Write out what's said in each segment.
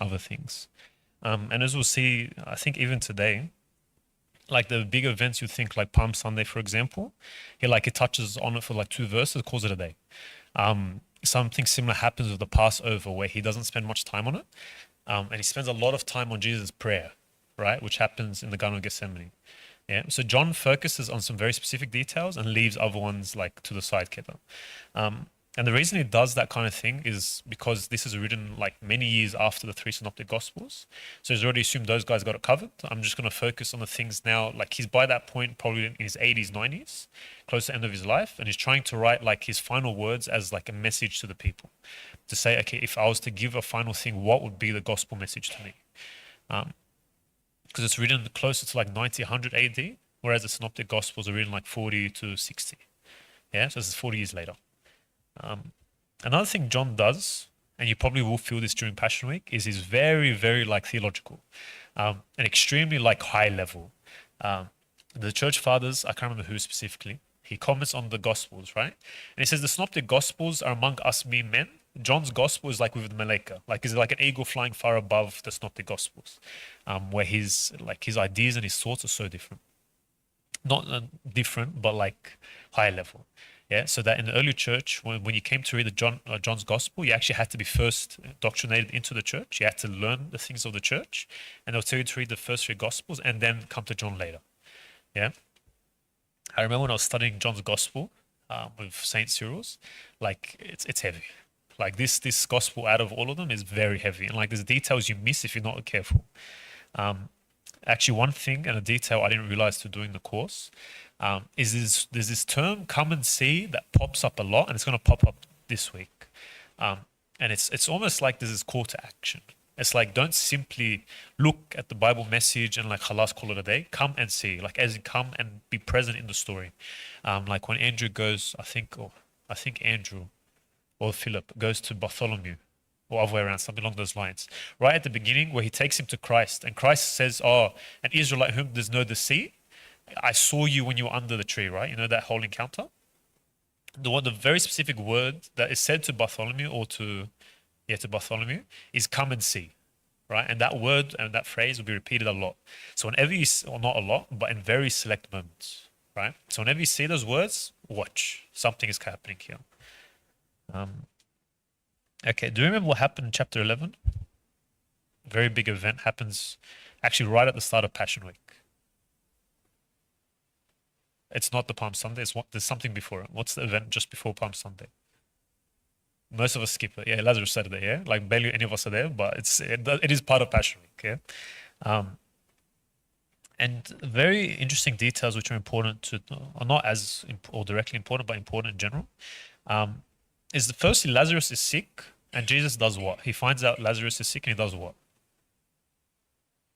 other things. And as we'll see, I think even today, like the big events you think like Palm Sunday, for example, he touches on it for like 2 verses, calls it a day. Something similar happens with the Passover where he doesn't spend much time on it. And he spends a lot of time on Jesus' prayer, right? Which happens in the Garden of Gethsemane. Yeah. So John focuses on some very specific details and leaves other ones like to the side, Keta. And the reason he does that kind of thing is because this is written like many years after the three synoptic gospels. So he's already assumed those guys got it covered. I'm just going to focus on the things now. Like he's by that point probably in his 80s, 90s, close to the end of his life. And he's trying to write like his final words as like a message to the people. To say, okay, if I was to give a final thing, what would be the gospel message to me? Because it's written closer to like 90, 100 AD, whereas the synoptic gospels are written like 40 to 60. Yeah, so this is 40 years later. Another thing John does, and you probably will feel this during Passion Week, is he's very, very like theological, and extremely like high level. The church fathers, I can't remember who specifically, he comments on the gospels, right? And he says the synoptic gospels are among us mere men. John's gospel is like with the Maleka, like is like an eagle flying far above the synoptic gospels, where his ideas and his thoughts are so different. Not different, but like high level. Yeah, so that in the early church, when you came to read John's gospel, you actually had to be first doctrinated into the church. You had to learn the things of the church, and they'll tell you to read the first three gospels and then come to John later. Yeah, I remember when I was studying John's gospel with Saint Cyril's, like it's heavy. Like this gospel out of all of them is very heavy, and like there's details you miss if you're not careful. Actually, one thing and a detail I didn't realize to doing the course there's this term "come and see" that pops up a lot, and it's going to pop up this week. And it's almost like there's this call to action. It's like don't simply look at the Bible message and like halas call it a day. Come and see, like as in come and be present in the story. Like when Andrew goes, I think Andrew or Philip goes to Bartholomew or other way around, something along those lines. Right at the beginning where he takes him to Christ and Christ says, oh, an Israelite whom there's no deceit, I saw you when you were under the tree, right? You know, that whole encounter? The very specific word that is said to Bartholomew or to Bartholomew is come and see, right? And that word and that phrase will be repeated a lot. So whenever you, or not a lot, but in very select moments, right? So whenever you see those words, watch. Something is happening here. Okay, do you remember what happened in chapter 11? Very big event happens actually right at the start of Passion Week. It's not the Palm Sunday. There's something before it. What's the event just before Palm Sunday? Most of us skip it. Yeah, Lazarus Saturday. Yeah, like barely any of us are there, but it is part of Passion Week. Yeah, and very interesting details which are important to, or not as or directly important, but important in general. Is the firstly Lazarus is sick, and Jesus does what? He finds out Lazarus is sick, and he does what?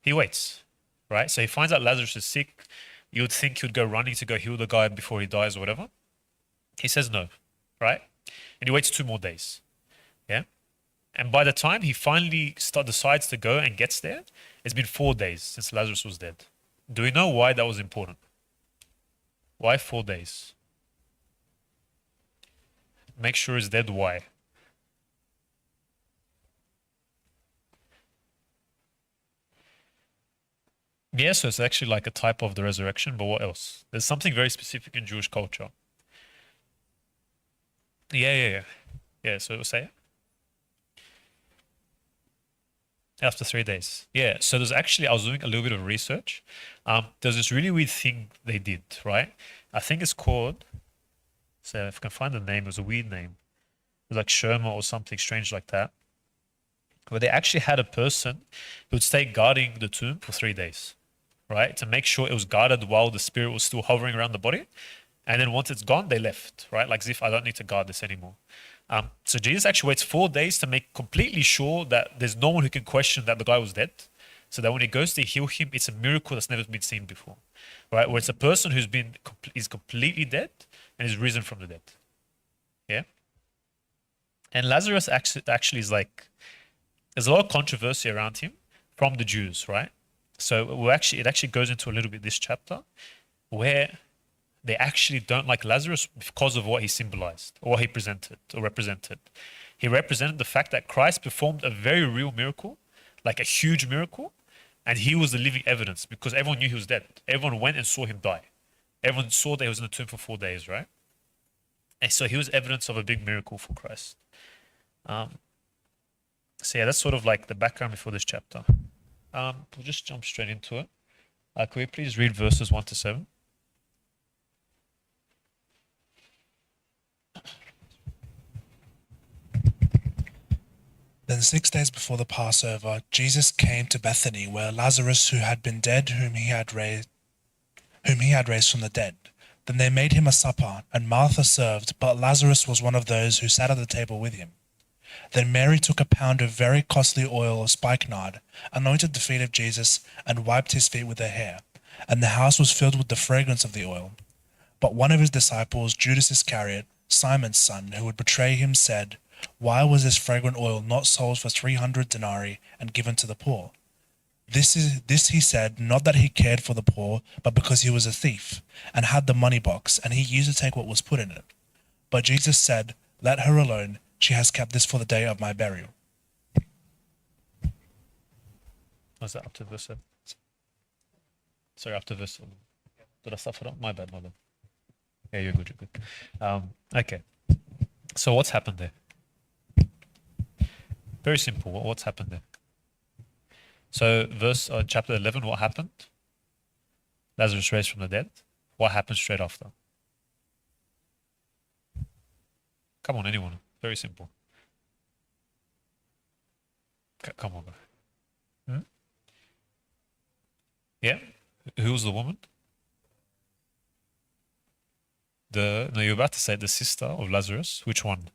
He waits, right? So he finds out Lazarus is sick. You would think he would go running to go heal the guy before he dies or whatever. He says no, right? And he waits 2 more days. Yeah? And by the time he finally decides to go and gets there, it's been 4 days since Lazarus was dead. Do we know why that was important? Why 4 days? Make sure he's dead, why? Yeah, so it's actually like a type of the resurrection, but what else? There's something very specific in Jewish culture. Yeah. Yeah, so say it. After 3 days. Yeah, so there's actually, I was doing a little bit of research. There's this really weird thing they did, right? I think it's called, so if I can find the name, it was a weird name. It was like Sherma or something strange like that. Where they actually had a person who would stay guarding the tomb for 3 days, right? To make sure it was guarded while the spirit was still hovering around the body. And then once it's gone, they left, right? Like as if I don't need to guard this anymore. So Jesus actually waits 4 days to make completely sure that there's no one who can question that the guy was dead. So that when he goes to heal him, it's a miracle that's never been seen before, right? Where it's a person who's is completely dead and is risen from the dead. Yeah. And Lazarus actually is like, there's a lot of controversy around him from the Jews, right? So it actually goes into a little bit this chapter where they actually don't like Lazarus because of what he symbolized or what he presented or represented. He represented the fact that Christ performed a very real miracle, like a huge miracle, and he was the living evidence because everyone knew he was dead. Everyone went and saw him die. Everyone saw that he was in the tomb for 4 days, right? And so he was evidence of a big miracle for Christ. So yeah, that's sort of like the background before this chapter. We'll just jump straight into it. Can we please read verses 1 to 7? Then 6 days before the Passover, Jesus came to Bethany, where Lazarus, who had been dead, whom he had raised from the dead. Then they made him a supper, and Martha served, but Lazarus was one of those who sat at the table with him. Then Mary took a pound of very costly oil of spikenard, anointed the feet of Jesus, and wiped his feet with her hair. And the house was filled with the fragrance of the oil. But one of his disciples, Judas Iscariot, Simon's son, who would betray him, said, "Why was this fragrant oil not sold for 300 denarii and given to the poor?" This he said, not that he cared for the poor, but because he was a thief, and had the money box, and he used to take what was put in it. But Jesus said, "Let her alone. She has kept this for the day of my burial." Was that up to verse 7? Sorry, after verse 7. Did I stuff it up? My bad. Yeah, you're good. Okay. So what's happened there? Very simple. What's happened there? So chapter 11, what happened? Lazarus raised from the dead. What happened straight after? Come on, anyone. Very simple. Come on, bro. Yeah? Who was the woman? No, you're about to say the sister of Lazarus. Which one?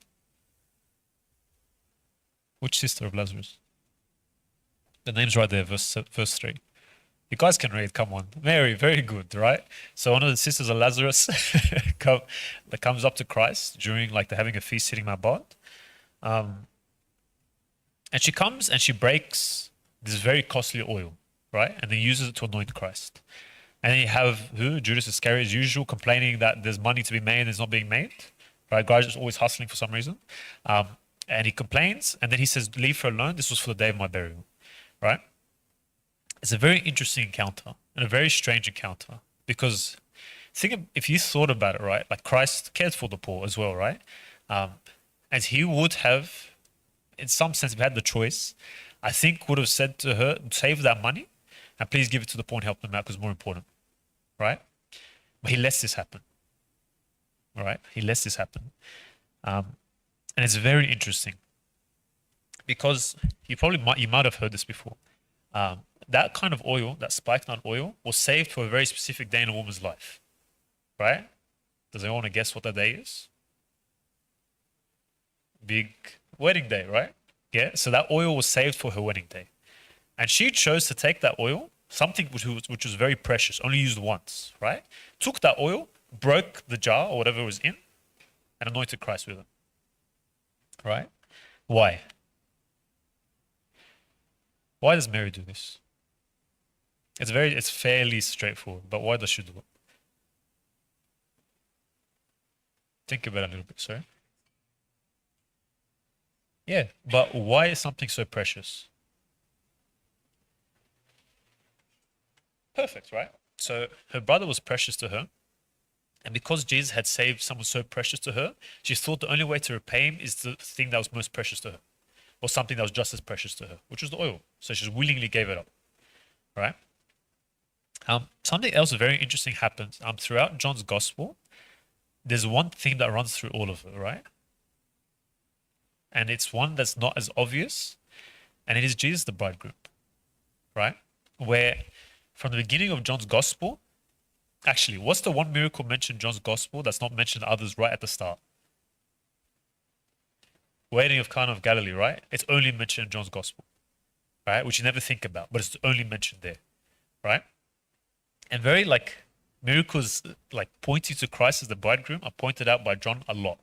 Which sister of Lazarus? The name's right there, verse 3. You guys can read, come on. Mary, very good, right? So one of the sisters of Lazarus that comes up to Christ during like they're having a feast sitting Mabad. And she comes and she breaks this very costly oil, right? And then uses it to anoint Christ. And then you have Judas Iscariot, as usual, complaining that there's money to be made and it's not being made, right? Guys just always hustling for some reason. And he complains, and then he says, "Leave her alone. This was for the day of my burial," right? It's a very interesting encounter and a very strange encounter because if you thought about it, right? Like Christ cared for the poor as well, right? And he would have, in some sense, if he had the choice, I think would have said to her, "Save that money and please give it to the poor and help them out because it's more important," right? But he lets this happen, right? He lets this happen. And it's very interesting because you might have heard this before. That kind of oil, that spikenard oil, was saved for a very specific day in a woman's life, right? Does anyone want to guess what that day is? Big wedding day, right? Yeah. So that oil was saved for her wedding day, and she chose to take that oil, something which was very precious, only used once, right? Took that oil, broke the jar or whatever it was in, and anointed Christ with it. Right? Why? Why does Mary do this? It's fairly straightforward, but why does she do it? Think about it a little bit, sorry. Yeah, but why is something so precious? Perfect, right? So her brother was precious to her, and because Jesus had saved someone so precious to her, she thought the only way to repay him is the thing that was most precious to her, or something that was just as precious to her, which was the oil. So she willingly gave it up, right? Something else very interesting happens throughout John's gospel. There's one theme that runs through all of it, right? And it's one that's not as obvious, and it is Jesus the bridegroom, right? Where from the beginning of John's gospel, actually, what's the one miracle mentioned in John's gospel that's not mentioned in others right at the start? Wedding of Cana of Galilee, right? It's only mentioned in John's gospel, right? Which you never think about, but it's only mentioned there, right? And very miracles pointing to Christ as the bridegroom are pointed out by John a lot,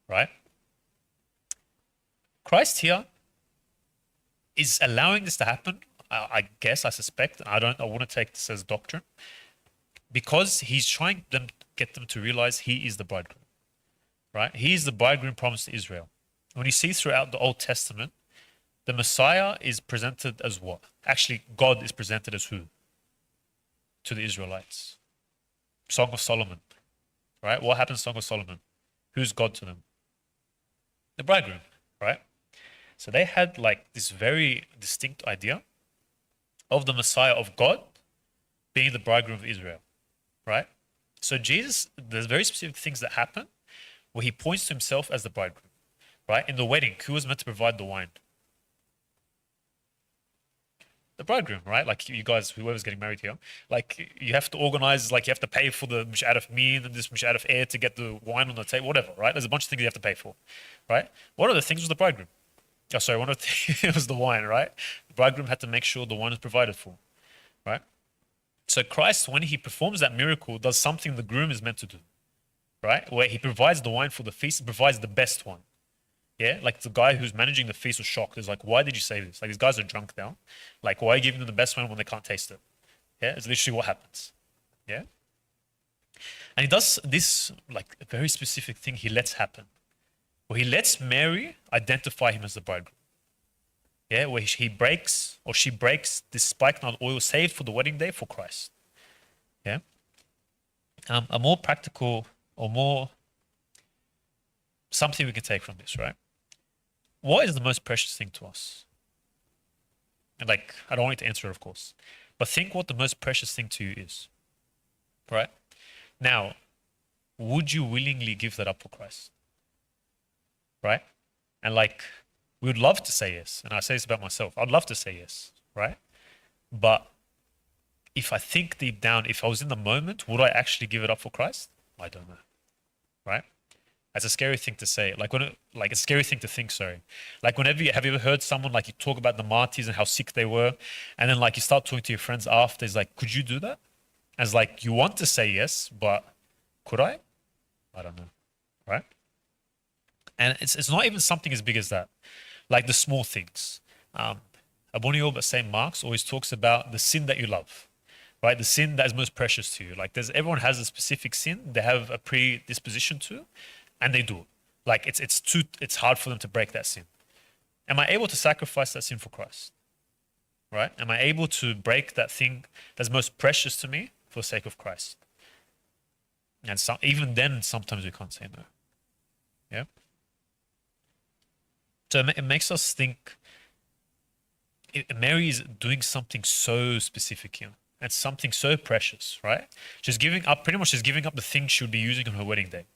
right? Christ here is allowing this to happen. I guess, I suspect, I want to take this as doctrine, because he's trying to get them to realize he is the bridegroom, right? He is the bridegroom promised to Israel. When you see throughout the Old Testament, The Messiah is presented as what? Actually, God is presented as who? To the Israelites. Song of Solomon, right? What happens in Song of Solomon? Who's God to them? The bridegroom, right? So they had like this very distinct idea of the Messiah of God being the bridegroom of Israel, right? So Jesus, there's very specific things that happen where he points to himself as the bridegroom, right? In the wedding, who was meant to provide the wine? The bridegroom, right? Like you guys, whoever's getting married here, like you have to organize, like you have to pay for the mish'at of mean and this mish'at of air to get the wine on the table, whatever, right? There's a bunch of things you have to pay for, right? One of the things was the bridegroom. Oh, sorry, one of the things it was the wine, right? The bridegroom had to make sure the wine is provided for, right? So Christ, when he performs that miracle, does something the groom is meant to do, right? Where he provides the wine for the feast, provides the best one. Yeah, like the guy who's managing the feast was shocked. He's like, why did you say this? Like, these guys are drunk now. Like, why are you giving them the best one when they can't taste it? Yeah, it's literally what happens. Yeah. And he does this, like, a very specific thing he lets happen. Where he lets Mary identify him as the bridegroom. Yeah, where he breaks, or she breaks this spikenard oil saved for the wedding day for Christ. Yeah. A more practical, or more, something we can take from this, right? What is the most precious thing to us? And like, I don't want you to answer it, of course, but think what the most precious thing to you is, right? Now, would you willingly give that up for Christ? Right? And like, we would love to say yes. And I say this about myself. I'd love to say yes, right? But if I think deep down, if I was in the moment, would I actually give it up for Christ? I don't know, right? It's a scary thing to say. Like like a scary thing to think. Sorry. Like whenever have you ever heard someone like you talk about the martyrs and how sick they were, and then like you start talking to your friends after, it's like, could you do that? As like you want to say yes, but could I? I don't know, right? And it's not even something as big as that. Like the small things. Abonio at St. Mark's always talks about the sin that you love, right? The sin that is most precious to you. Like everyone has a specific sin they have a predisposition to, and they do it. Like it's hard for them to break that sin. Am I able to sacrifice that sin for Christ? Right? Am I able to break that thing that's most precious to me for the sake of Christ? And even then, sometimes we can't say no. Yeah. So it makes us think. Mary is doing something so specific here. And something so precious, right? She's giving up. Pretty much, she's giving up the thing she would be using on her wedding day.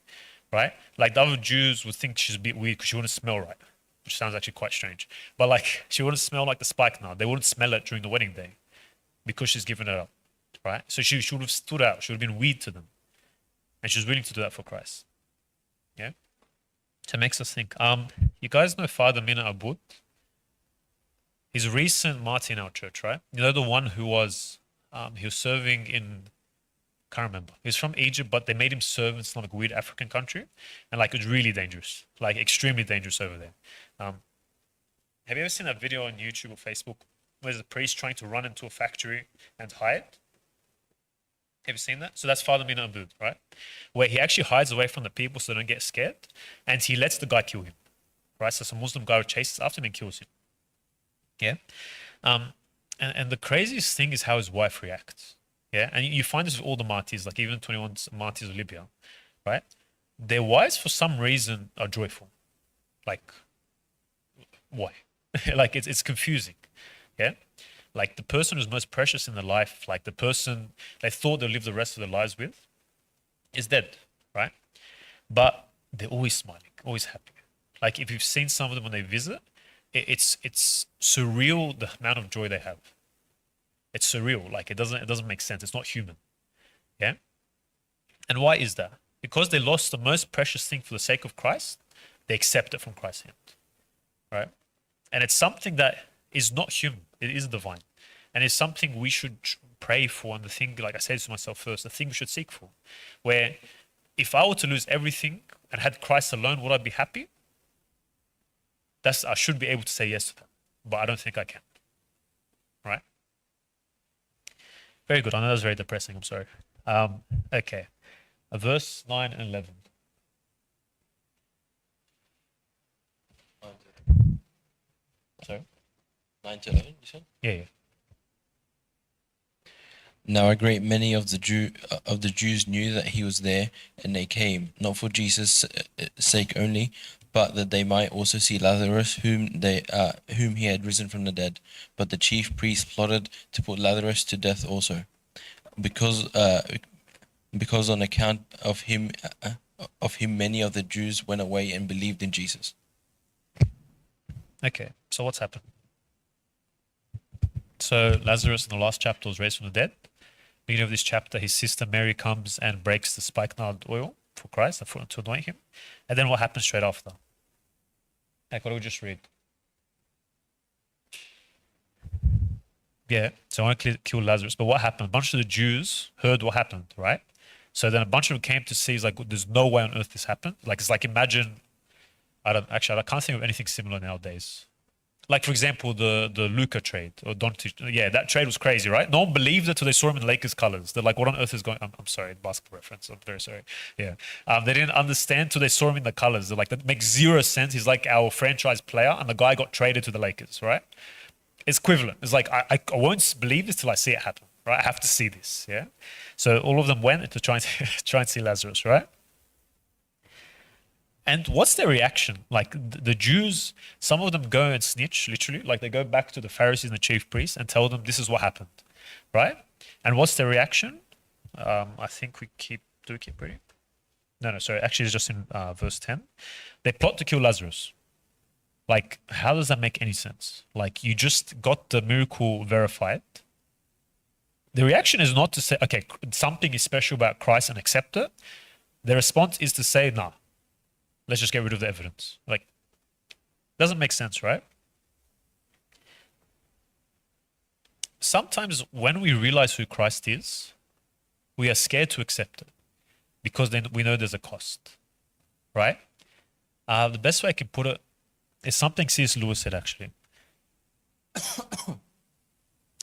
Right? Like the other Jews would think she's a bit weird because she wouldn't smell right, which sounds actually quite strange. But like she wouldn't smell like the spikenard. They wouldn't smell it during the wedding day because she's given it up, right? So she would have stood out. She would have been weird to them, and she's willing to do that for Christ. Yeah. So it makes us think. You guys know Father Mina Abud? He's a recent martyr in our church, right? You know the one who was he was serving in. Can't remember. He was from Egypt, but they made him serve in some like weird African country, and like it was really dangerous, like extremely dangerous over there. Have you ever seen that video on YouTube or Facebook where there's a priest trying to run into a factory and hide? Have you seen that? So that's Father Mina Abud, right? Where he actually hides away from the people so they don't get scared, and he lets the guy kill him, right? So some Muslim guy chases after him and kills him. Yeah. And the craziest thing is how his wife reacts. Yeah, and you find this with all the martyrs, like even 21 martyrs of Libya, right? Their wives, for some reason, are joyful. Like, why? Like, it's confusing. Yeah, like the person who's most precious in their life, like the person they thought they'll live the rest of their lives with, is dead, right? But they're always smiling, always happy. Like if you've seen some of them when they visit, it's surreal the amount of joy they have. It's surreal. Like it doesn't make sense. It's not human. Yeah. And why is that? Because they lost the most precious thing for the sake of Christ. They accept it from Christ's hand. Right. And it's something that is not human. It is divine. And it's something we should pray for. And the thing, like I said to myself first, the thing we should seek for. Where if I were to lose everything and had Christ alone, would I be happy? I should be able to say yes to that. But I don't think I can. Right? Very good. I know that was very depressing. I'm sorry. Okay. Verse 9 and 11. Sorry. 9 to 11, you said? Yeah. Now a great many of the Jews knew that he was there, and they came, not for Jesus' sake only, but that they might also see Lazarus, whom he had risen from the dead. But the chief priests plotted to put Lazarus to death also, because on account of him many of the Jews went away and believed in Jesus. Okay, so what's happened? So Lazarus in the last chapter was raised from the dead. Beginning of this chapter, his sister Mary comes and breaks the spikenard oil for Christ to anoint him. And then what happens straight after? Like, what do we just read? Yeah, so I want to kill Lazarus. But what happened? A bunch of the Jews heard what happened, right? So then a bunch of them came to see, it's like, there's no way on earth this happened. Like, it's like, imagine, I can't think of anything similar nowadays. Like, for example, the Luka trade or Doncic. Yeah, that trade was crazy, right? No one believed it until they saw him in Lakers colors. They're like, what on earth is going on? I'm sorry, basketball reference. I'm very sorry. Yeah. They didn't understand until they saw him in the colors. They're like, that makes zero sense. He's like our franchise player, and the guy got traded to the Lakers, right? It's equivalent. It's like, I won't believe this till I see it happen, right? I have to see this, yeah? So all of them went to try and see Lazarus, right? And what's their reaction? Like the Jews, some of them go and snitch, literally. Like they go back to the Pharisees and the chief priests and tell them this is what happened, right? And what's their reaction? I think do we keep reading? No, sorry. Actually, it's just in verse 10. They plot to kill Lazarus. Like, how does that make any sense? Like, you just got the miracle verified. The reaction is not to say, okay, something is special about Christ and accept it. The response is to say, nah. Let's just get rid of the evidence. Like, doesn't make sense, right? Sometimes when we realize who Christ is, we are scared to accept it because then we know there's a cost, right? The best way I can put it is something C.S. Lewis said, actually.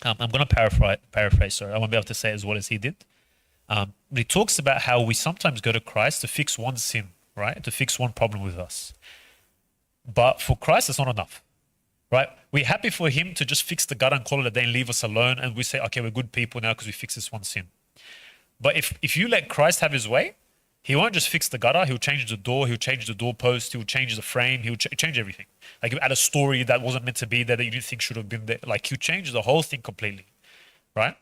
I'm going to paraphrase, sorry. I won't be able to say it as well as he did. But he talks about how we sometimes go to Christ to fix one sin, right? To fix one problem with us. But for Christ, it's not enough, right? We're happy for him to just fix the gutter and call it a day and leave us alone. And we say, okay, we're good people now because we fix this one sin. But if you let Christ have his way, he won't just fix the gutter. He'll change the door. He'll change the doorpost. He'll change the frame. He'll change everything. Like he'll add a story that wasn't meant to be there that you didn't think should have been there. Like he'll change the whole thing completely, right?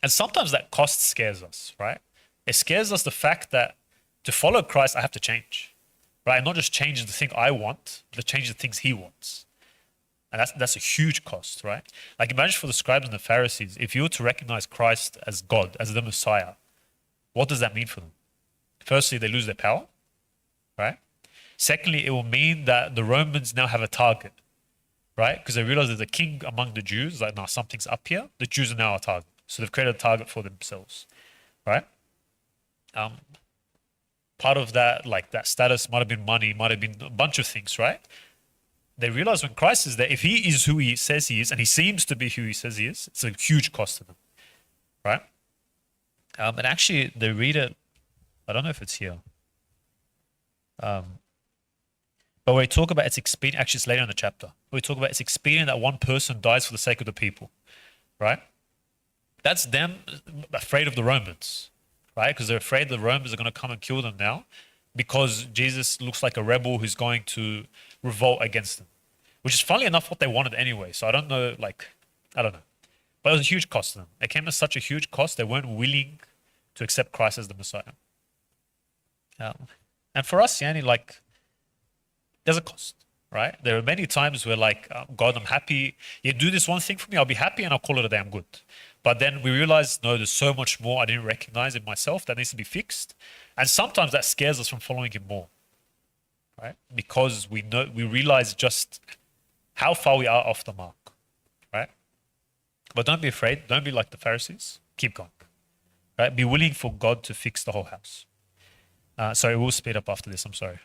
And sometimes that cost scares us, right? It scares us the fact that to follow Christ, I have to change, right? And not just change the thing I want, but to change the things he wants. And that's a huge cost, right? Like imagine for the scribes and the Pharisees, if you were to recognize Christ as God, as the Messiah, what does that mean for them? Firstly, they lose their power, right? Secondly, it will mean that the Romans now have a target, right? Because they realize there's a king among the Jews, like now something's up here. The Jews are now a target. So they've created a target for themselves, right? Part of that, like that status might have been money, might have been a bunch of things, right? They realize when Christ is there, if he is who he says he is, and he seems to be who he says he is, it's a huge cost to them, right? And actually, they read it, I don't know if it's here. But we talk about it's expedient, actually it's later in the chapter. We talk about it's expedient that one person dies for the sake of the people, right? That's them afraid of the Romans, right? Because they're afraid the Romans are going to come and kill them now because Jesus looks like a rebel who's going to revolt against them, which is funnily enough what they wanted anyway. So I don't know, I don't know. But it was a huge cost to them. It came as such a huge cost, they weren't willing to accept Christ as the Messiah. And for us, Yani, like, there's a cost, right? There are many times where God, I'm happy. You do this one thing for me, I'll be happy and I'll call it a day, I'm good. But then we realize, no, there's so much more I didn't recognize in myself that needs to be fixed. And sometimes that scares us from following him more, right? Because we realize just how far we are off the mark, right? But don't be afraid. Don't be like the Pharisees. Keep going, right? Be willing for God to fix the whole house. Sorry, we'll speed up after this. I'm sorry,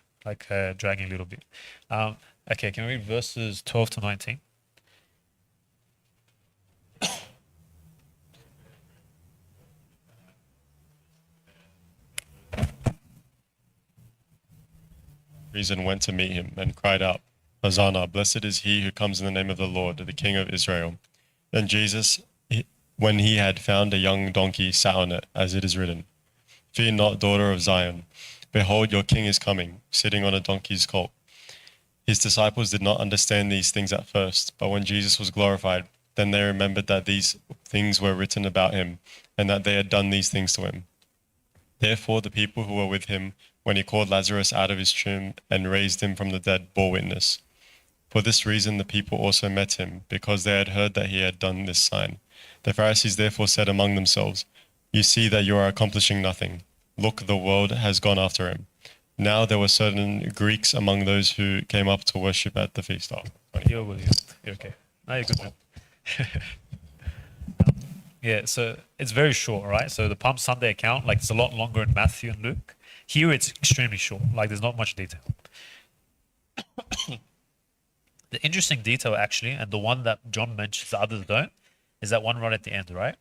dragging a little bit. Okay, can we read verses 12 to 19? Reason went to meet him and cried out, Hosanna, blessed is he who comes in the name of the Lord, the King of Israel. Then Jesus, when he had found a young donkey, sat on it, as it is written, Fear not, daughter of Zion. Behold, your king is coming, sitting on a donkey's colt. His disciples did not understand these things at first, but when Jesus was glorified, then they remembered that these things were written about him, and that they had done these things to him. Therefore the people who were with him, when he called Lazarus out of his tomb and raised him from the dead, bore witness. For this reason the people also met him, because they had heard that he had done this sign. The Pharisees therefore said among themselves, You see that you are accomplishing nothing. Look, the world has gone after him. Now there were certain Greeks among those who came up to worship at the feast. You're William. You're okay. No, you're good, man. Yeah, so it's very short, right? So the Palm Sunday account, like it's a lot longer in Matthew and Luke. Here it's extremely short, like there's not much detail. The interesting detail actually, and the one that John mentions, the others don't, is that one right at the end, right?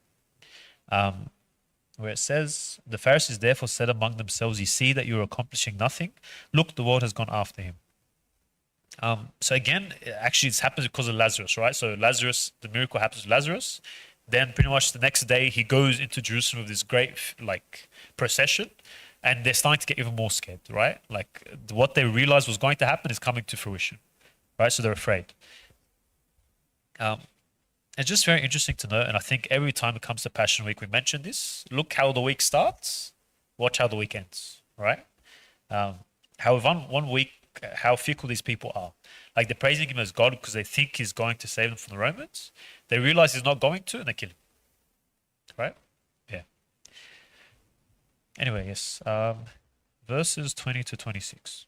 Where it says, the Pharisees therefore said among themselves, You see that you are accomplishing nothing. Look, the world has gone after him. So again, actually it happens because of Lazarus, right? So Lazarus, the miracle happens to Lazarus. Then pretty much the next day he goes into Jerusalem with this great like procession, and they're starting to get even more scared, right? Like what they realized was going to happen is coming to fruition, right? So they're afraid. It's just very interesting to know, and I think every time it comes to Passion Week, we mention this. Look how the week starts, watch how the week ends, right? However, one week, how fickle these people are. Like they're praising him as God because they think he's going to save them from the Romans. They realize he's not going to, and they kill him. Right? Yeah. Anyway, yes. Verses 20 to 26.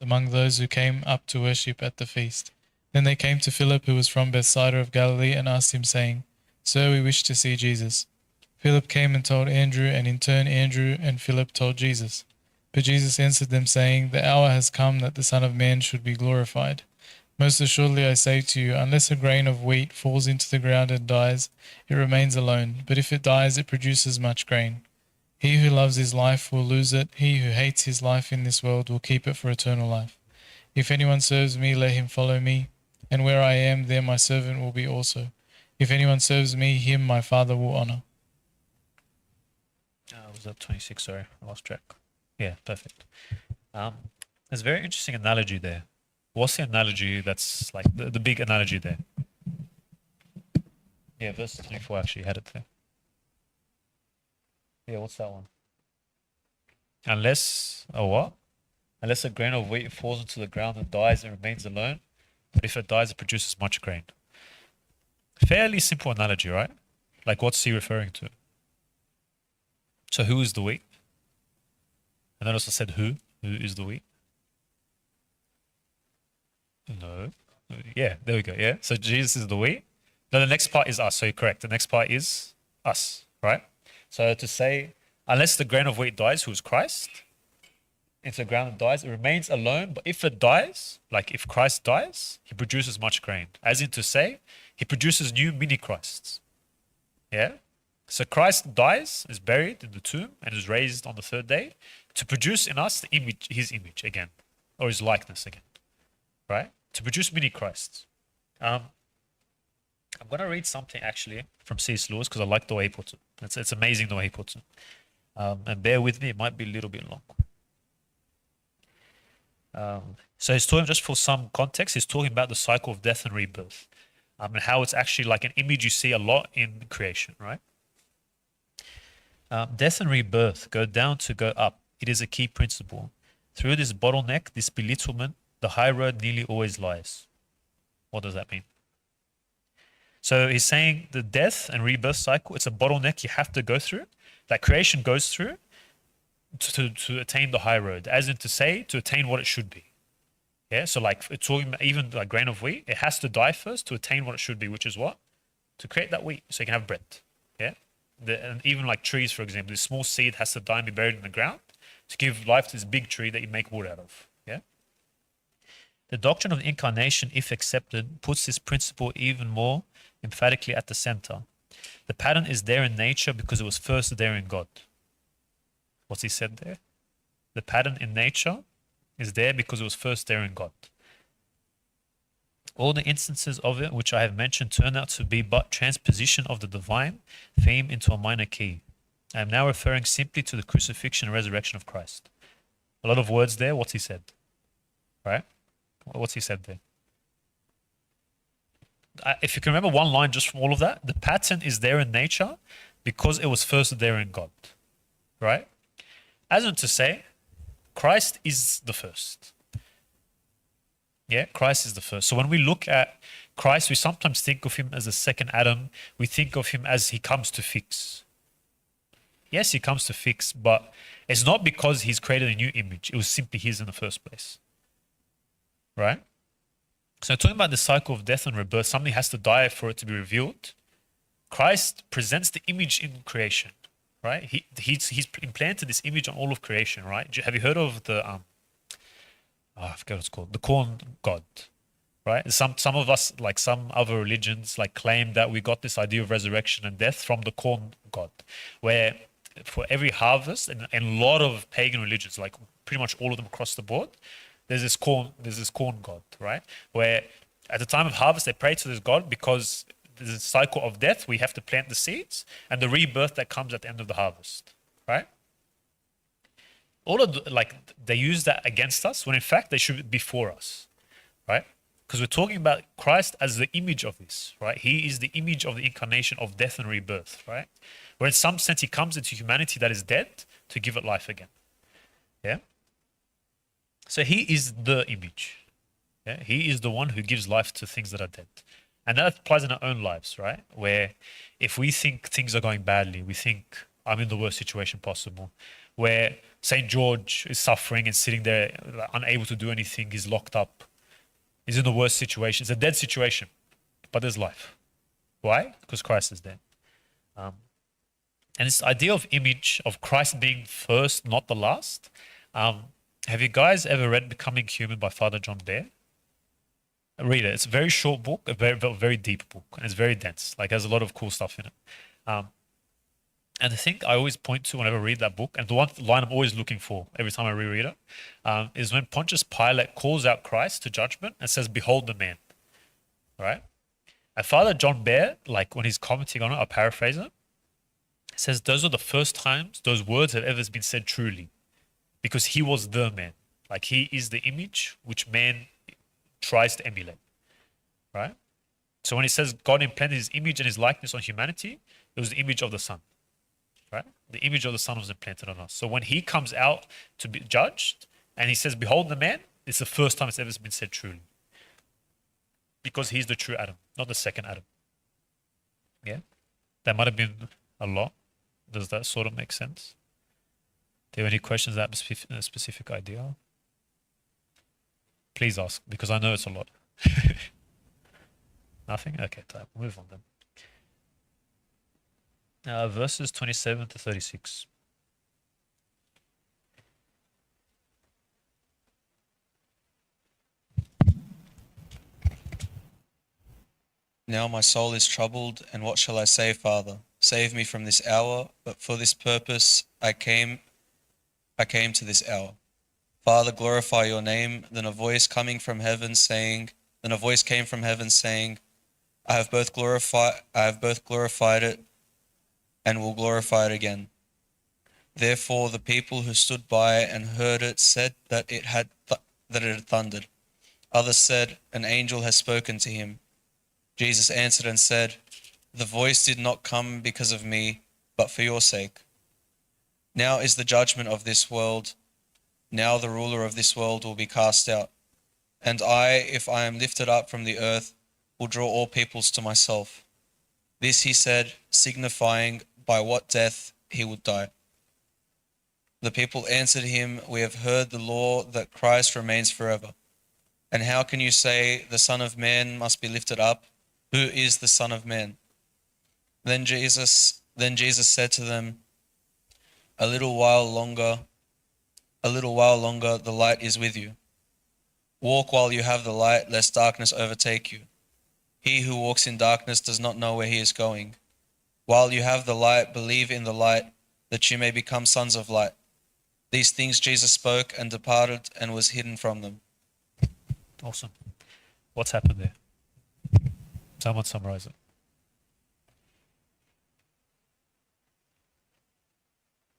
Among those who came up to worship at the feast. Then they came to Philip, who was from Bethsaida of Galilee, and asked him, saying, Sir, we wish to see Jesus. Philip came and told Andrew, and in turn Andrew and Philip told Jesus. But Jesus answered them, saying, The hour has come that the Son of Man should be glorified. Most assuredly I say to you, unless a grain of wheat falls into the ground and dies, it remains alone, but if it dies, it produces much grain. He who loves his life will lose it. He who hates his life in this world will keep it for eternal life. If anyone serves me, let him follow me, and where I am, there my servant will be also. If anyone serves me, him my Father will honor. Was that 26? Sorry, I lost track. Yeah, perfect. There's a very interesting analogy there. What's the analogy that's like the big analogy there? Yeah, verse 24 actually had it there. Yeah, what's that one? Unless a grain of wheat falls into the ground and dies, it remains alone. But if it dies, it produces much grain. Fairly simple analogy, right? Like what's he referring to? So who is the wheat? And then also said who? Who is the wheat? No. Yeah, there we go. Yeah. So Jesus is the wheat. No, the next part is us. So you're correct. The next part is us, right? So to say, unless the grain of wheat dies, who is Christ, if the ground dies, it remains alone. But if it dies, like if Christ dies, he produces much grain. As in to say, he produces new mini Christs. Yeah? So Christ dies, is buried in the tomb, and is raised on the third day to produce in us the image, his image again, or his likeness again. Right? To produce mini Christs. I'm going to read something actually from C.S. Lewis because I like the way he puts it. It's amazing the way he puts it. And bear with me, it might be a little bit long. So he's talking, just for some context, he's talking about the cycle of death and rebirth. And how it's actually like an image you see a lot in creation, right? Death and rebirth go down to go up. It is a key principle. Through this bottleneck, this belittlement, the high road nearly always lies. What does that mean? So he's saying the death and rebirth cycle, it's a bottleneck you have to go through, that creation goes through to attain the high road, as in to say, to attain what it should be. Yeah, so like it's talking about even like grain of wheat, it has to die first to attain what it should be, which is what? To create that wheat, so you can have bread. Yeah, and even like trees, for example, this small seed has to die and be buried in the ground to give life to this big tree that you make wood out of. Yeah. The doctrine of the incarnation, if accepted, puts this principle even more emphatically at the center. The pattern is there in nature because it was first there in God. What's he said there? The pattern in nature is there because it was first there in God. All the instances of it which I have mentioned turn out to be but transposition of the divine theme into a minor key. I am now referring simply to the crucifixion and resurrection of Christ. A lot of words there. What's he said? Right? What's he said there? If you can remember one line just from all of that, the pattern is there in nature because it was first there in God. Right? As in to say, Christ is the first. Yeah, Christ is the first. So when we look at Christ, we sometimes think of him as the second Adam. We think of him as he comes to fix. Yes, he comes to fix, but it's not because he's created a new image. It was simply his in the first place. Right? So talking about the cycle of death and rebirth, something has to die for it to be revealed. Christ presents the image in creation. Right? He's implanted this image on all of creation. Right? Have you heard of the I forget what it's called, the corn god? Right? Some of us, like some other religions, like claim that we got this idea of resurrection and death from the corn god, where for every harvest, and a lot of pagan religions, like pretty much all of them across the board, there's this corn god, right? Where at the time of harvest they pray to this god because there's a cycle of death. We have to plant the seeds and the rebirth that comes at the end of the harvest, right? All of they use that against us when in fact they should be for us, right? Because we're talking about Christ as the image of this, right? He is the image of the incarnation of death and rebirth, right? Where in some sense he comes into humanity that is dead to give it life again. Yeah? So he is the image. Yeah? He is the one who gives life to things that are dead. And that applies in our own lives, right? Where if we think things are going badly, we think I'm in the worst situation possible. Where St. George is suffering and sitting there unable to do anything, he's locked up. He's in the worst situation. It's a dead situation, but there's life. Why? Because Christ is there. And this idea of image, of Christ being first, not the last. Have you guys ever read Becoming Human by Father John Bear? Read it. It's a very short book, a very, very deep book, and it's very dense. Like, there's a lot of cool stuff in it. And the thing I always point to whenever I read that book, and the one line I'm always looking for every time I reread it, is when Pontius Pilate calls out Christ to judgment and says, "Behold the man." Right? And Father John Bear, like when he's commenting on it, I'll paraphrase it, says those are the first times those words have ever been said truly, because he was the man. Like, he is the image which man tries to emulate. Right? So when he says God implanted his image and his likeness on humanity, it was the image of the Son. Right? The image of the Son was implanted on us. So when he comes out to be judged and he says, "Behold the man," it's the first time it's ever been said truly. Because he's the true Adam, not the second Adam. Yeah? That might have been a lot. Does that sort of make sense? Do you have any questions about a specific idea? Please ask, because I know it's a lot. Nothing? Okay, time. We'll move on then. Verses 27 to 36. Now my soul is troubled, and what shall I say, Father? Save me from this hour, but for this purpose I came to this hour. Father, glorify your name. Then a voice came from heaven saying, I have both glorified it and will glorify it again. Therefore the people who stood by and heard it said that it had thundered. Others said, an angel has spoken to him. Jesus answered and said, the voice did not come because of me, but for your sake. Now is the judgment of this world. Now the ruler of this world will be cast out. And I, if I am lifted up from the earth, will draw all peoples to myself. This he said, signifying by what death he would die. The people answered him, we have heard the law that Christ remains forever. And how can you say the Son of Man must be lifted up? Who is the Son of Man? Then Jesus said to them, A little while longer the light is with you. Walk while you have the light, lest darkness overtake you. He who walks in darkness does not know where he is going. While you have the light, believe in the light, that you may become sons of light. These things Jesus spoke and departed and was hidden from them. Awesome. What's happened there? Someone summarize it.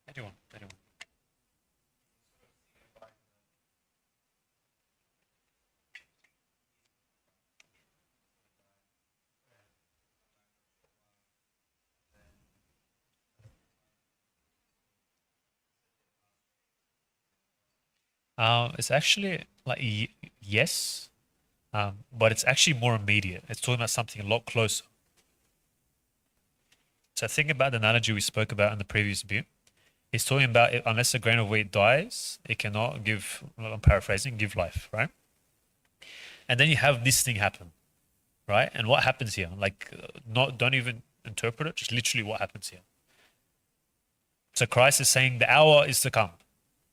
Anyone? It's actually like yes, but it's actually more immediate. It's talking about something a lot closer. So think about the analogy we spoke about in the previous bit. He's talking about unless a grain of wheat dies, it cannot give, I'm paraphrasing, give life, right? And then you have this thing happen, right? And what happens here? Like, don't even interpret it, just literally what happens here. So Christ is saying the hour is to come,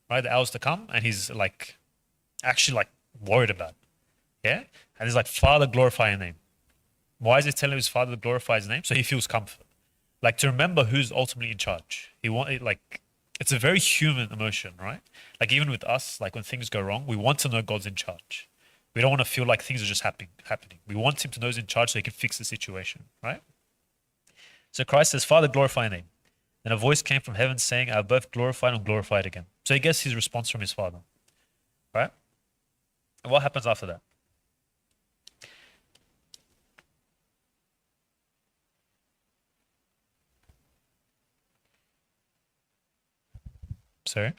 right? The hour is to come, and he's like, actually like worried about it, yeah? And he's like, Father, glorify your name. Why is he telling his Father to glorify his name? So he feels comfort. Like to remember who's ultimately in charge. It's a very human emotion, right? Like even with us, like when things go wrong, we want to know God's in charge. We don't want to feel like things are just happening. We want him to know he's in charge so he can fix the situation, right? So Christ says, Father, glorify your name. Then a voice came from heaven saying, I have both glorified and glorified again. So he gets his response from his Father, right? And what happens after that? Sorry?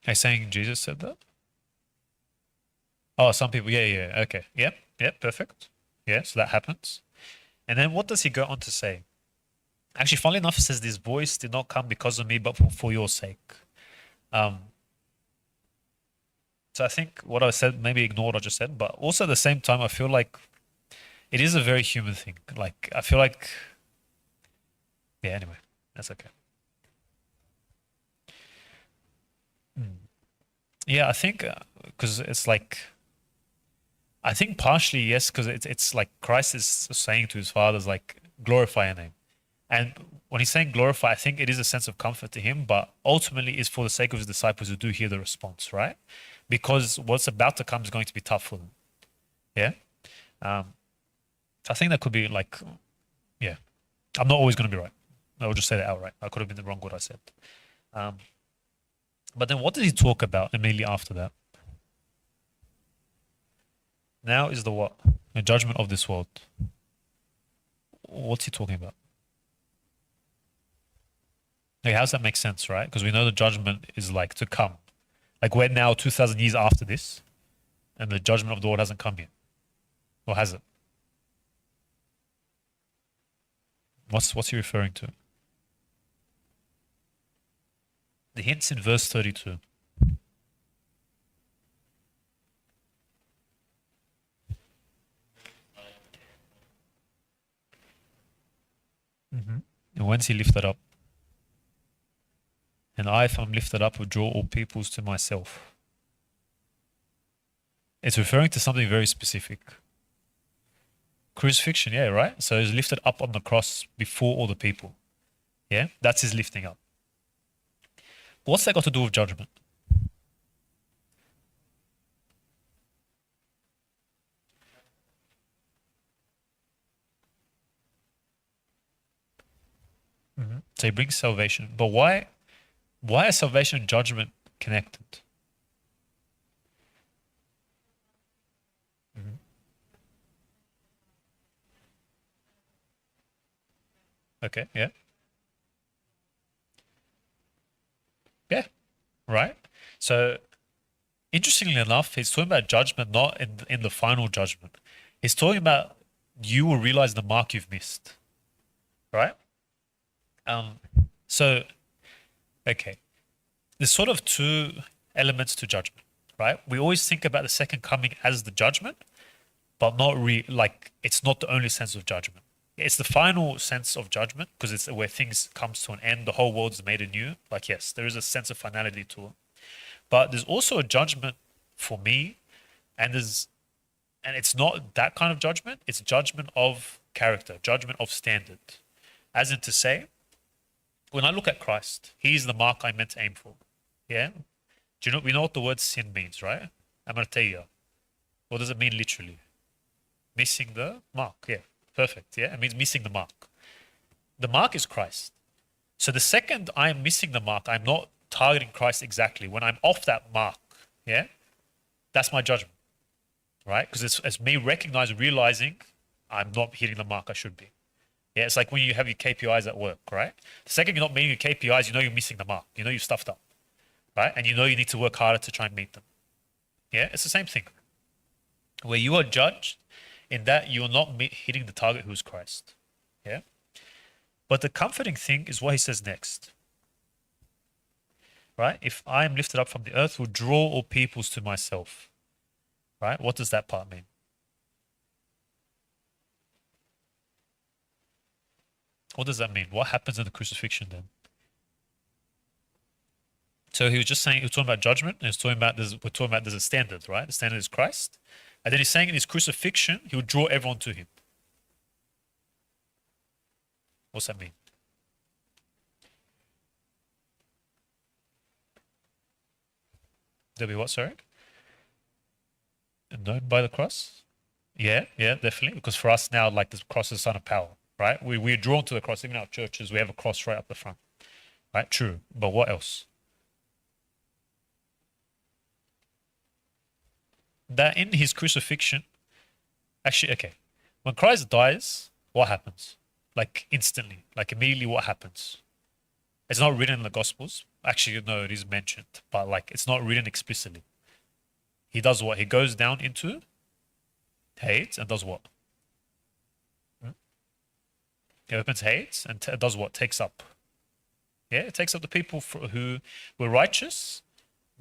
Are you saying Jesus said that? Oh, some people, yeah, okay. Yep, perfect. Yeah, so that happens. And then what does he go on to say? Actually, funnily enough, it says, this voice did not come because of me, but for your sake. So I think what I said, maybe ignore what I just said, but also at the same time, I feel like it is a very human thing. Like, I feel like, yeah, anyway, that's okay. Yeah, I think, because it's like, I think partially, yes, because it's like Christ is saying to his fathers, like, glorify your name. And when he's saying glorify, I think it is a sense of comfort to him, but ultimately is for the sake of his disciples who do hear the response, right? Because what's about to come is going to be tough for them. Yeah? So I think that could be like, yeah, I'm not always going to be right. I will just say that outright. I could have been wrong what I said. But then what does he talk about immediately after that? Now is the what? The judgment of this world. What's he talking about? Like, how does that make sense, right? Because we know the judgment is like to come. Like we're now 2,000 years after this, and the judgment of the Lord hasn't come yet. Or has it? What's he referring to? The hint's in verse 32. And whence he lifted up. And I, if I'm lifted up, will draw all peoples to myself. It's referring to something very specific. Crucifixion, yeah, right? So he's lifted up on the cross before all the people. Yeah, that's his lifting up. What's that got to do with judgment? So he brings salvation. But why are salvation and judgment connected? Okay, yeah. Yeah, right? So interestingly enough, he's talking about judgment, not in the final judgment. He's talking about you will realize the mark you've missed, right? So, okay, there's sort of two elements to judgment, right? We always think about the second coming as the judgment, but not like it's not the only sense of judgment. It's the final sense of judgment because it's where things comes to an end. The whole world's made anew. Like, yes, there is a sense of finality to it. But there's also a judgment for me, and And it's not that kind of judgment, it's judgment of character, judgment of standard. As in to say, when I look at Christ, he's the mark I meant to aim for. Yeah? Do you know, we know what the word sin means, right? Amarteia. What does it mean literally? Missing the mark. Yeah, perfect. Yeah, it means missing the mark. The mark is Christ. So the second I am missing the mark, I'm not targeting Christ exactly. When I'm off that mark, yeah, that's my judgment, right? Because it's me recognizing, realizing I'm not hitting the mark I should be. Yeah, it's like when you have your KPIs at work, right? The second you're not meeting your KPIs, you know you're missing the mark. You know you've stuffed up, right? And you know you need to work harder to try and meet them. Yeah, it's the same thing. Where you are judged in that you are not hitting the target who is Christ. Yeah? But the comforting thing is what he says next. Right? If I am lifted up from the earth, will draw all peoples to myself. Right? What does that part mean? What does that mean? What happens in the crucifixion then? So he was just saying, he was talking about judgment, and he was talking about we're talking about there's a standard, right? The standard is Christ. And then he's saying in his crucifixion, he would draw everyone to him. What's that mean? There'll be what, sorry? Known by the cross? Yeah, definitely. Because for us now, like the cross is a sign of power, right? We're drawn to the cross. Even our churches, we have a cross right up the front. Right? True. But what else? That in his crucifixion, actually, okay, when Christ dies, what happens? Like instantly, like immediately what happens? It's not written in the Gospels. Actually, no, it is mentioned, but like it's not written explicitly. He does what? He goes down into Hades and does what? He opens Hades and does what? Takes up. Yeah, it takes up the people who were righteous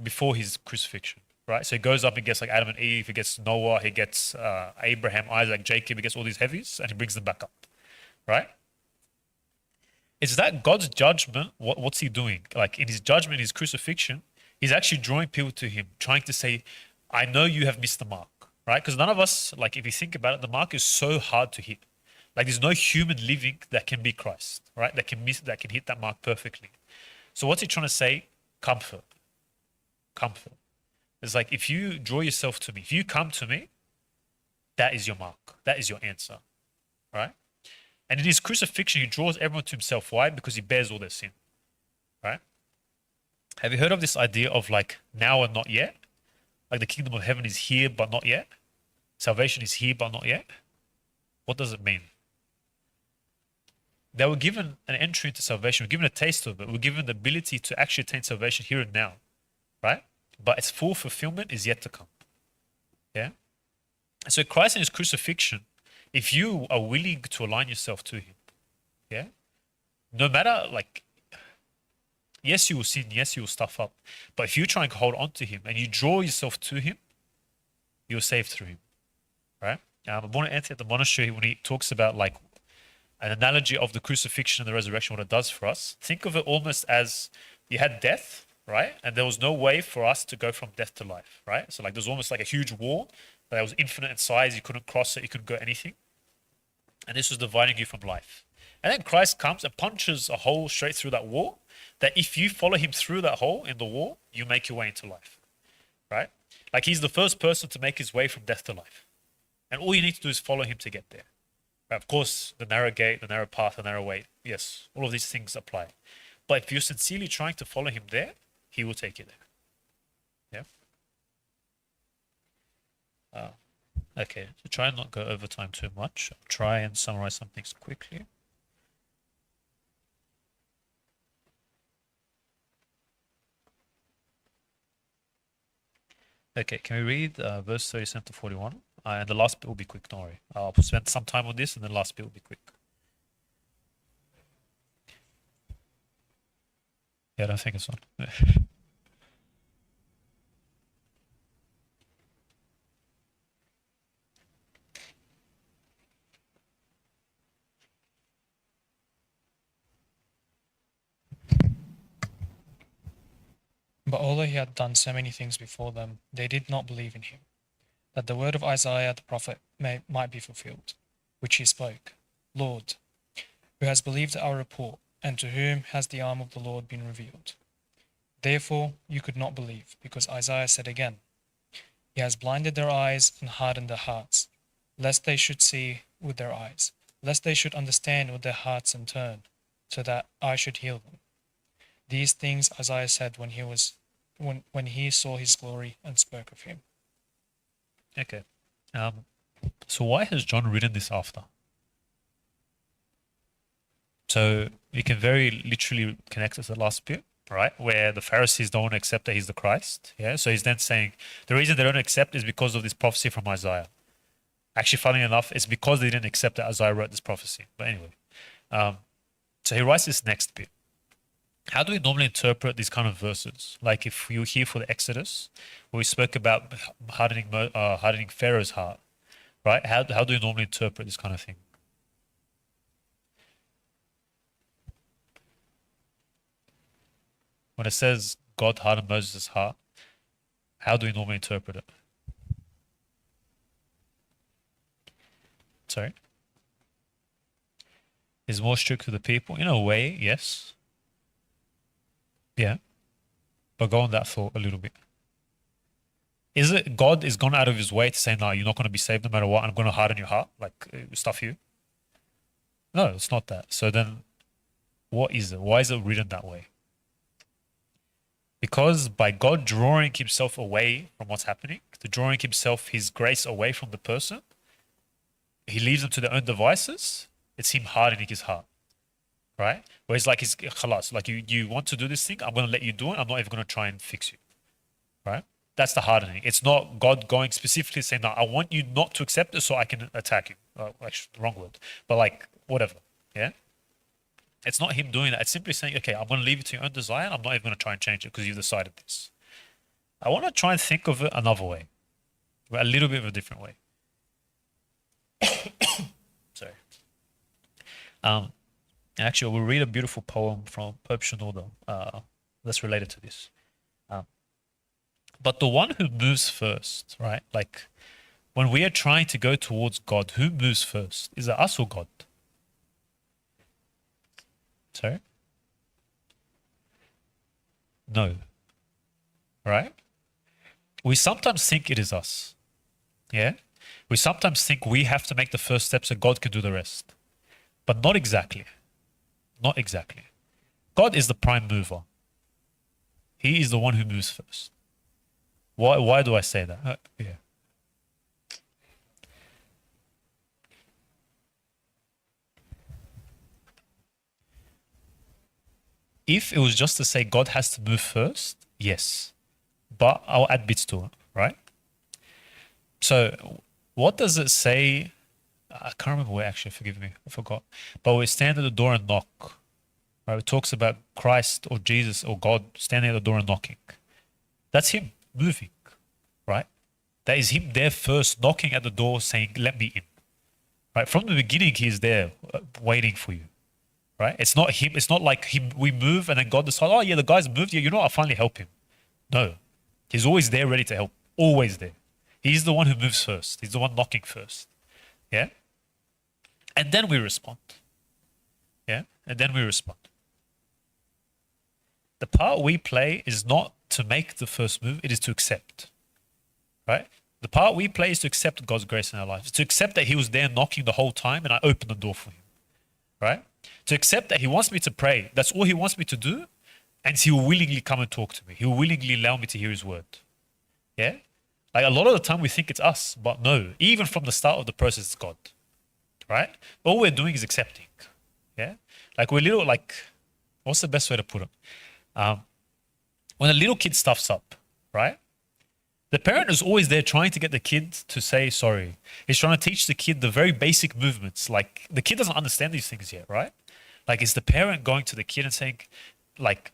before his crucifixion. Right, so he goes up and gets like Adam and Eve, he gets Noah, he gets Abraham, Isaac, Jacob, he gets all these heavies and he brings them back up. Right? Is that God's judgment? What's he doing? Like in his judgment, his crucifixion, he's actually drawing people to him, trying to say, I know you have missed the mark. Right? Because none of us, like if you think about it, the mark is so hard to hit. Like there's no human living that can be Christ, right? That can hit that mark perfectly. So what's he trying to say? Comfort. It's like if you draw yourself to me, if you come to me, that is your mark. That is your answer. Right? And in his crucifixion, he draws everyone to himself. Why? Because he bears all their sin. Right? Have you heard of this idea of like now and not yet? Like the kingdom of heaven is here but not yet. Salvation is here but not yet. What does it mean? They were given an entry into salvation. We're given a taste of it. We're given the ability to actually attain salvation here and now. Right? But its full fulfillment is yet to come. Yeah? So Christ in his crucifixion, if you are willing to align yourself to him, yeah? No matter, like, yes, you will sin, yes, you will stuff up. But if you try and hold on to him and you draw yourself to him, you're saved through him. Right? Abuna Anthony at the monastery, when he talks about like an analogy of the crucifixion and the resurrection, what it does for us, think of it almost as you had death, right? And there was no way for us to go from death to life, right? So like there's almost like a huge wall that was infinite in size. You couldn't cross it. You couldn't go anything. And this was dividing you from life. And then Christ comes and punches a hole straight through that wall that if you follow him through that hole in the wall, you make your way into life, right? Like he's the first person to make his way from death to life. And all you need to do is follow him to get there. Right? Of course, the narrow gate, the narrow path, the narrow way. Yes, all of these things apply. But if you're sincerely trying to follow him there, he will take you there. Yeah? Okay, so try and not go over time too much. I'll try and summarize some things quickly. Okay, can we read verse 37 to 41? And the last bit will be quick, don't worry. I'll spend some time on this and the last bit will be quick. Yeah, I don't think it's on. But although he had done so many things before them, they did not believe in him. that the word of Isaiah the prophet might be fulfilled, which he spoke. Lord, who has believed our report, and to whom has the arm of the Lord been revealed? Therefore you could not believe, because Isaiah said again, He has blinded their eyes and hardened their hearts, lest they should see with their eyes, lest they should understand with their hearts and turn, so that I should heal them. These things Isaiah said when he saw his glory and spoke of him. Okay. So why has John written this after? So you can very literally connect it to the last bit, right? Where the Pharisees don't want to accept that he's the Christ. Yeah. So he's then saying the reason they don't accept is because of this prophecy from Isaiah. Actually, funny enough, it's because they didn't accept that Isaiah wrote this prophecy. But anyway, so he writes this next bit. How do we normally interpret these kind of verses? Like if you were here for the Exodus, where we spoke about hardening Pharaoh's heart, right? How do we normally interpret this kind of thing? When it says God hardened Moses' heart, how do we normally interpret it? Sorry? Is more strict to the people? In a way, yes. Yeah. But go on that thought a little bit. Is it God is gone out of his way to say, no, you're not going to be saved no matter what, I'm going to harden your heart, like stuff you? No, it's not that. So then what is it? Why is it written that way? Because by God drawing himself away from what's happening, to drawing himself, his grace away from the person, he leaves them to their own devices. It's him hardening his heart, right? Where it's like he's khalas, like you want to do this thing, I'm going to let you do it. I'm not even going to try and fix you, right? That's the hardening. It's not God going specifically saying, no, I want you not to accept it so I can attack you. Actually, wrong word. But like, whatever, yeah? It's not him doing that. It's simply saying, okay, I'm going to leave it to your own desire. And I'm not even going to try and change it because you've decided this. I want to try and think of it another way, a little bit of a different way. Sorry. Actually, we'll read a beautiful poem from Pope Shenouda that's related to this. But the one who moves first, right? Like when we are trying to go towards God, who moves first? Is it us or God? Sorry? No. Right? We sometimes think it is us. Yeah? We sometimes think we have to make the first steps so God can do the rest. But not exactly. Not exactly. God is the prime mover. He is the one who moves first. Why do I say that? Yeah. If it was just to say God has to move first, yes. But I'll add bits to it, right? So what does it say? I can't remember where actually, forgive me, I forgot. But we stand at the door and knock. Right? It talks about Christ or Jesus or God standing at the door and knocking. That's him moving, right? That is him there first knocking at the door saying, let me in. Right? From the beginning, he is there waiting for you. Right? It's not him. It's not like we move and then God decides, oh yeah, the guy's moved. Yeah, you know, I'll finally help him. No. He's always there ready to help. Always there. He's the one who moves first. He's the one knocking first. Yeah? And then we respond. Yeah? And then we respond. The part we play is not to make the first move, it is to accept. Right? The part we play is to accept God's grace in our lives. To accept that he was there knocking the whole time and I opened the door for him. Right? To accept that he wants me to pray. That's all he wants me to do. And he will willingly come and talk to me. He will willingly allow me to hear his word. Yeah? Like a lot of the time we think it's us, but no. Even from the start of the process, it's God. Right? All we're doing is accepting. Yeah? Like we're little, like, what's the best way to put it? When a little kid stuffs up, right? The parent is always there trying to get the kid to say sorry. He's trying to teach the kid the very basic movements. Like the kid doesn't understand these things yet, right? Like it's the parent going to the kid and saying, like,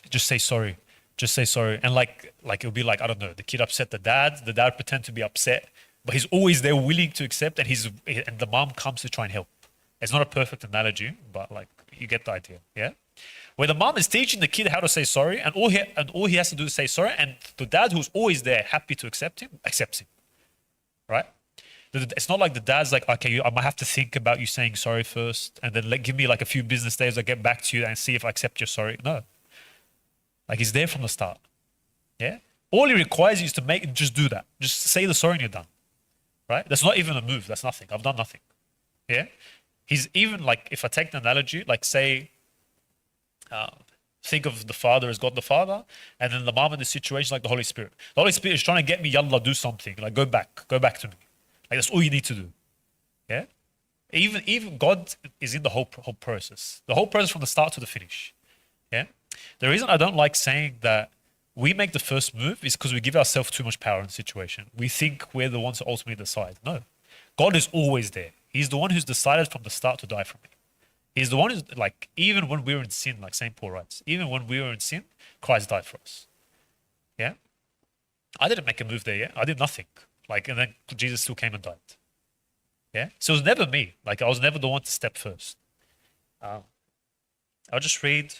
just say sorry. Just say sorry. And like it'll be like, I don't know, the kid upset the dad pretend to be upset, but he's always there willing to accept and the mom comes to try and help. It's not a perfect analogy, but like you get the idea, yeah? Where the mom is teaching the kid how to say sorry and all he has to do is say sorry and the dad who's always there, happy to accept him, accepts him. right? It's not like the dad's like, okay, I might have to think about you saying sorry first, and then give me like a few business days. I'll get back to you and see if I accept your sorry. No, like he's there from the start. Yeah, all he requires you is to just do that. Just say the sorry and you're done, right? That's not even a move. That's nothing. I've done nothing. Yeah, he's even like, if I take the analogy, like say, think of the Father as God the Father, and then the mom in the situation like the Holy Spirit. The Holy Spirit is trying to get me, yalla, do something. Like go back to me. Like that's all you need to do. Yeah. Even God is in the whole process. The whole process from the start to the finish. Yeah. The reason I don't like saying that we make the first move is because we give ourselves too much power in the situation. We think we're the ones who ultimately decide. No. God is always there. He's the one who's decided from the start to die for me. He's the one who's like, even when we were in sin, like St. Paul writes, even when we were in sin, Christ died for us. Yeah? I didn't make a move there, yeah? I did nothing. Like, and then Jesus still came and died. Yeah? So it was never me. Like, I was never the one to step first. I'll just read,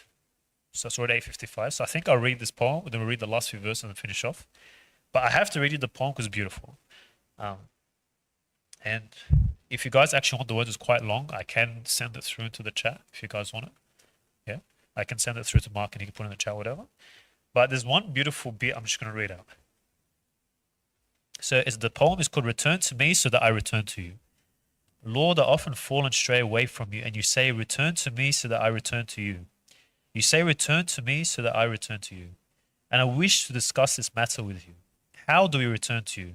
so it's already 8:55. So I think I'll read this poem, then we'll read the last few verses and then finish off. But I have to read you the poem because it's beautiful. And if you guys actually want the words, it's quite long. I can send it through into the chat if you guys want it. Yeah, I can send it through to Mark and he can put it in the chat, whatever. But there's one beautiful bit I'm just going to read out. So the poem is called "Return to Me so that I return to you." Lord, I often fall and stray away from you, and you say, "Return to me so that I return to you." You say, "Return to me so that I return to you." And I wish to discuss this matter with you. How do we return to you?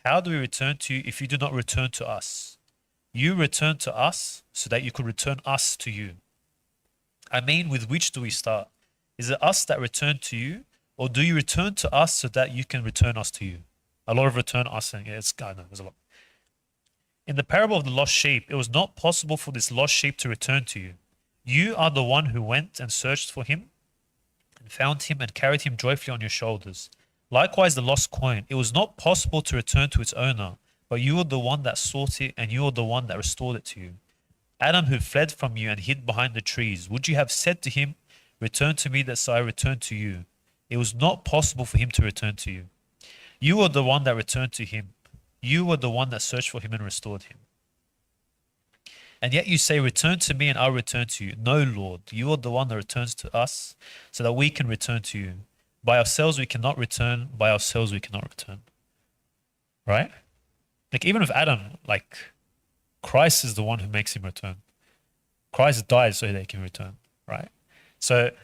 How do we return to you if you do not return to us? You return to us so that you could return us to you. I mean, with which do we start? Is it us that return to you, or do you return to us so that you can return us to you? A lot of return us, and yeah, I know, there's a lot. In the parable of the lost sheep, it was not possible for this lost sheep to return to you. You are the one who went and searched for him and found him and carried him joyfully on your shoulders. Likewise, the lost coin, it was not possible to return to its owner, but you are the one that sought it and you are the one that restored it to you. Adam, who fled from you and hid behind the trees, would you have said to him, "Return to me that so I return to you"? It was not possible for him to return to you. You are the one that returned to him. You were the one that searched for him and restored him. And yet you say, "Return to me and I'll return to you." No, Lord, you are the one that returns to us so that we can return to you. By ourselves we cannot return. By ourselves we cannot return. Right? Like even with Adam, like Christ is the one who makes him return. Christ died so that he can return. Right? So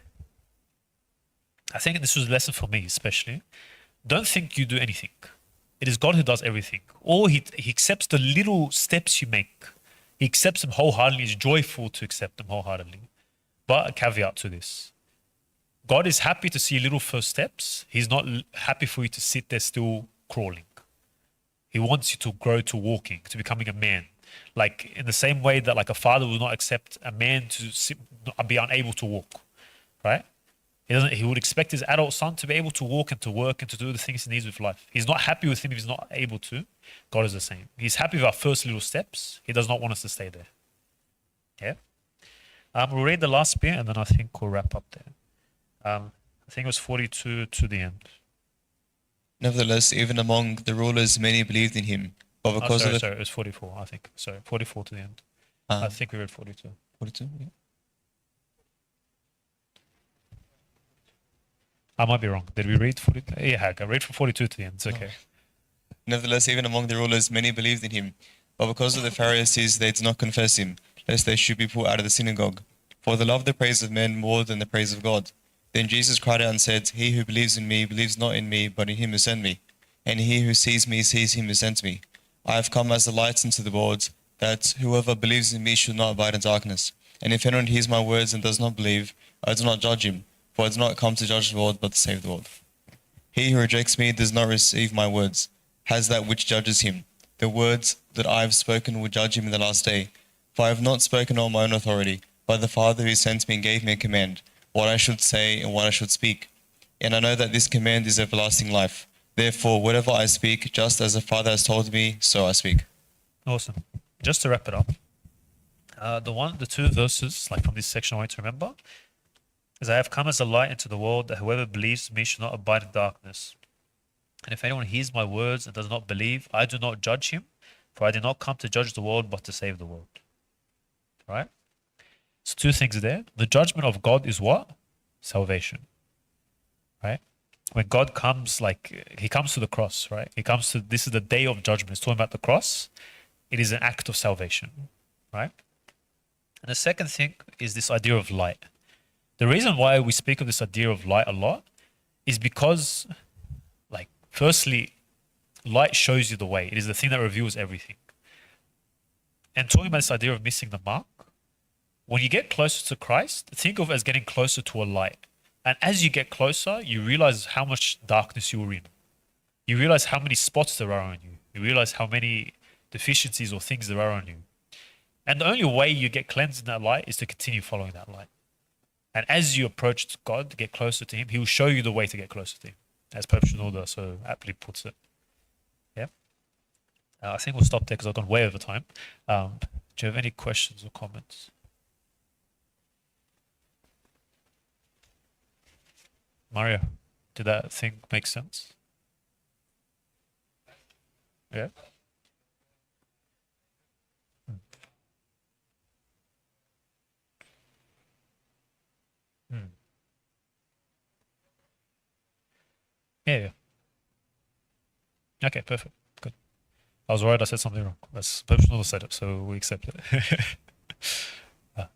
I think this was a lesson for me especially. Don't think you do anything. It is God who does everything. Or he accepts the little steps you make. He accepts them wholeheartedly. He's joyful to accept them wholeheartedly. But a caveat to this. God is happy to see little first steps. He's not happy for you to sit there still crawling. He wants you to grow to walking, to becoming a man. Like in the same way that like a father will not accept a man to be unable to walk, right? He would expect his adult son to be able to walk and to work and to do the things he needs with life. He's not happy with him if he's not able to. God is the same. He's happy with our first little steps. He does not want us to stay there. Yeah? We'll read the last bit and then I think we'll wrap up there. I think it was 42 to the end. Nevertheless, even among the rulers, many believed in him. But because of the Sorry, it was 44, I think. Sorry, 44 to the end. I think we read 42. 42, yeah. I might be wrong. Did we read 42? Yeah, I read from 42 to the end. It's okay. Nevertheless, even among the rulers, many believed in him. But because of the Pharisees, they did not confess him, lest they should be put out of the synagogue. For they love the praise of men more than the praise of God. Then Jesus cried out and said, "He who believes in me believes not in me, but in him who sent me. And he who sees me sees him who sent me. I have come as a light into the world, that whoever believes in me should not abide in darkness. And if anyone hears my words and does not believe, I do not judge him, for I do not come to judge the world, but to save the world. He who rejects me does not receive my words, has that which judges him. The words that I have spoken will judge him in the last day. For I have not spoken on my own authority, but the Father who sent me and gave me a command, what I should say and what I should speak. And I know that this command is everlasting life. Therefore, whatever I speak, just as the Father has told me, so I speak." Awesome. Just to wrap it up, the two verses, like from this section I want you to remember, is I have come as a light into the world that whoever believes in me should not abide in darkness. And if anyone hears my words and does not believe, I do not judge him, for I did not come to judge the world, but to save the world. Right? So two things there. The judgment of God is what? Salvation. Right? When God comes, like, he comes to the cross, right? He comes to, this is the day of judgment. It's talking about the cross. It is an act of salvation. Right? And the second thing is this idea of light. The reason why we speak of this idea of light a lot is because, like, firstly, light shows you the way. It is the thing that reveals everything. And talking about this idea of missing the mark, when you get closer to Christ, think of it as getting closer to a light. And as you get closer, you realize how much darkness you were in. You realize how many spots there are on you. You realize how many deficiencies or things there are on you. And the only way you get cleansed in that light is to continue following that light. And as you approach God to get closer to him, he will show you the way to get closer to him, as Pope Shenouda so aptly puts it. Yeah. I think we'll stop there because I've gone way over time. Do you have any questions or comments? Mario, did that thing make sense? Yeah. Hmm. Yeah, yeah. Okay, perfect. Good. I was worried I said something wrong. That's Pope Shenouda said it, so we accept it. Ah.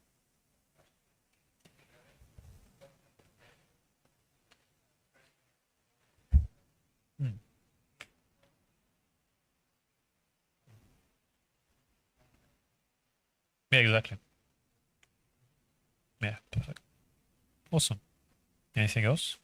Hmm. Yeah, exactly. Yeah, perfect. Awesome. Anything else?